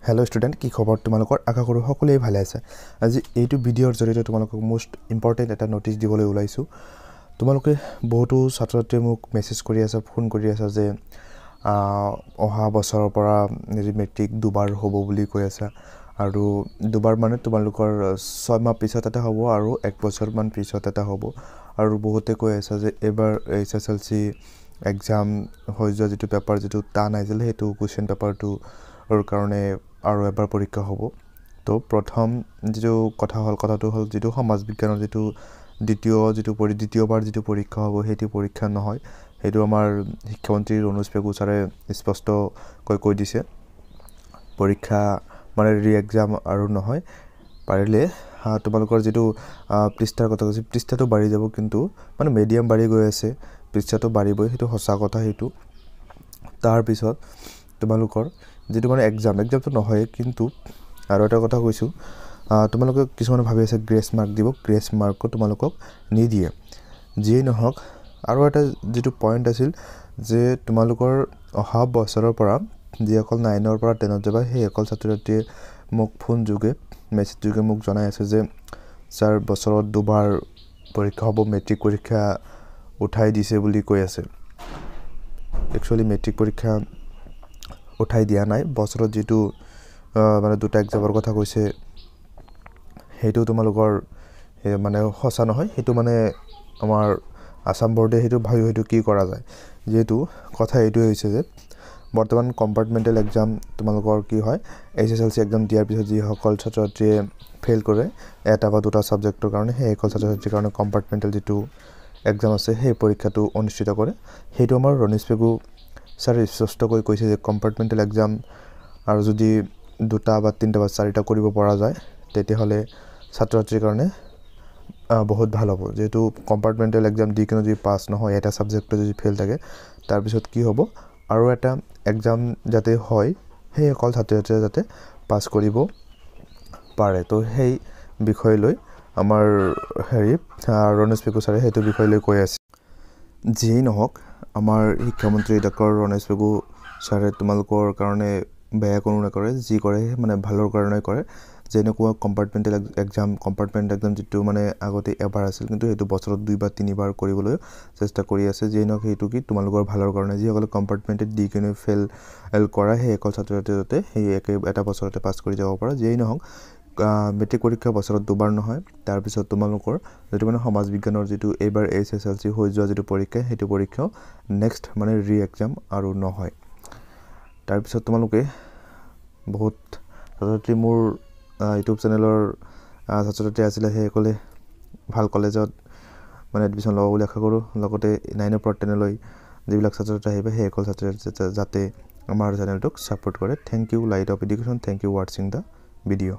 Hello student की खबर तुम्हालोकर आशा करूँ सकलोৱে ভালে আছে। আজি এইটো ভিডিঅ'ৰ জৰিয়তে তোমালোকক মোষ্ট ইম্পৰ্টেন্ট এটা নোটিছ দিবলৈ ওলাইছো। তোমালোকে বহুতো ছাত্ৰ-ছাত্ৰীয়ে মোক মেছেজ কৰি আছে, ফোন কৰি আছে যে অহা বছৰৰ পৰা মেট্ৰিক দুবাৰ হ'ব বুলি কৈ আছে আৰু দুবাৰ মানে তোমালোকৰ 6 মাহ পিছত এটা হ'ব আৰু 1 বছৰ মান পিছত এটা হ'ব আৰু বহুতে কৈ আছে যে এবাৰ এছএছএলসি এক্সাম হৈ যোৱা যেটো পেপাৰ যেটো টান আহিছিল হেতু কোৱেশ্চন পেপাৰটো और कारणे और एबार परीक्षा हब। तो प्रथम जो कथाটো हल जो समाज विज्ञान जो द्वितीयबार जो परीक्षा हब हेतु परीक्षा নহয় हेतु आमार शिक्षामंत्री रमेश पेगु सारे स्पष्ट কৈ दिसे परीक्षा माने रि एग्जाम और নহয় पारिले তোমালোকৰ যেটো পৃষ্ঠাৰ কথা কৈছে পৃষ্ঠাটো বাঢ়ি যাব কিন্তু মানে মিডিয়াম বাঢ়ি গৈ আছে পৃষ্ঠাটো বাঢ়িবই হেতু হসা কথা হেতু তাৰ পিছত তোমালোকৰ যেটো মানে एग्जाम तो নহয় কিন্তু আৰু এটা কথা কৈছো তোমালোকে কিছুমান ভাবি আছে গ্ৰেস মাৰ্ক দিব গ্ৰেস মাৰ্ক তোমালোকক নি দিয়ে যিয়ে নহক আৰু এটা যেটো পইণ্ট আছিল যে তোমালোকৰ অহা বছৰৰ পৰা যিসকল 9 ৰ পৰা 10 যাবা সেই একল ছাত্ৰছাত্ৰীয়ে মোক ফোন যোগে মেছেজ যোগে মোক জনাই আছে যে স্যাৰ বছৰত দুবাৰ পৰীক্ষা হ'ব মেট্ৰিক পৰীক্ষা উঠাই দিছে বুলি কৈ আছে। একচুয়ালি মেট্ৰিক পৰীক্ষা उठाई दिया नाइ बছৰত जेटु माने दुटा एग्जाমৰ কথা কৈছে हेतु তোমালোকৰ মানে হসা নহয় हेतु মানে আমাৰ আসাম বোৰ্ডে हेतु ভাবি हेतु কি কৰা যায় যেহেতু কথা এটো হৈছে যে বৰ্তমান কম্পাৰ্টমেন্টাল एग्जाम তোমালোকৰ কি হয় এছএছএলসি एग्जाम দিয়াৰ পিছত যি সকল ছাত্ৰছাত্ৰীয়ে ফেল কৰে এটা বা দুটা সাবজেক্টৰ কাৰণে সেই একল ছাত্ৰছাত্ৰীৰ কাৰণে কম্পাৰ্টমেন্টাল যেটু एग्जाम আছে সেই পৰীক্ষাটো অনুষ্ঠিত কৰে হেতু আমাৰ ৰমেশ পেগু सारे स्पष्ट কৈছে যে কম্পাৰ্টমেন্টাল एग्जाम আৰু যদি দুটা বা তিনটা বা চাৰিটা কৰিব পৰা যায় তেতে হলে ছাত্ৰছাত্ৰীৰ কাৰণে বহুত ভাল হ'ব যেহেতু কম্পাৰ্টমেন্টাল एग्जाम দি কিনে যদি পাস নহয় এটা সাবজেক্ট যদি ফেল থাকে তাৰ পিছত কি হ'ব আৰু এটা एग्जाम যাতে হয় সেই অকল ছাত্ৰছাত্ৰীয়ে যাতে পাস কৰিব পাৰে তো সেই বিষয় লৈ আমাৰ হেৰি ৰমেশ পেগু ছাৰে হেতু বিষয় লৈ কৈ আছে যেই নহক आमार शिक्षामंत्री डॉक्टर रमेश पेगु सारे तुम्हालोकर कारणे बेया कोनो नकरे जी करे माने भाলৰ कारणे करे जेनेकुवा कम्पार्टमेंटल एग्जाम जेटु माने আগতে এবাৰ আছিল কিন্তু হেতু বছৰত দুই বা তিনিবাৰ কৰিবলৈ চেষ্টা কৰি আছে যেনক হেতু কি তোমালোকৰ ভালৰ কাৰণে যি সকল কম্পাৰ্টমেন্টেড দি কেনে ফেল কৰা হে একল ছাত্ৰছাত্ৰীতে হে এটা বছৰতে পাস কৰি যাব পাৰা যেই নহক মেট্ৰিক পৰীক্ষা বছৰত দুবাৰ নহয় তাৰ পিছত তোমালোকৰ যেটো মানে সমাজ বিজ্ঞানৰ যেটো এবাৰ এছএছএলসি হৈ যোৱা যেটো পৰীক্ষা হেতু পৰীক্ষা নেক্সট মানে ৰি এগ্জাম আৰু নহয় তাৰ পিছত তোমালোকে বহুত ছাত্ৰছাত্ৰী মোৰ ইউটিউব চেনেলৰ ছাত্ৰছাত্ৰী আছিল হেকলে ভাল কলেজত মানে এডমিশন লব বুলি আশা কৰো লগতে 9 ৰ পৰা 10 লৈ যিবিলাক ছাত্ৰছাত্ৰী আহিবে হেকল ছাত্ৰী যাতে আমাৰ চেনেলটোক সাপোৰ্ট কৰে। Thank you light of education, thank you watching the video.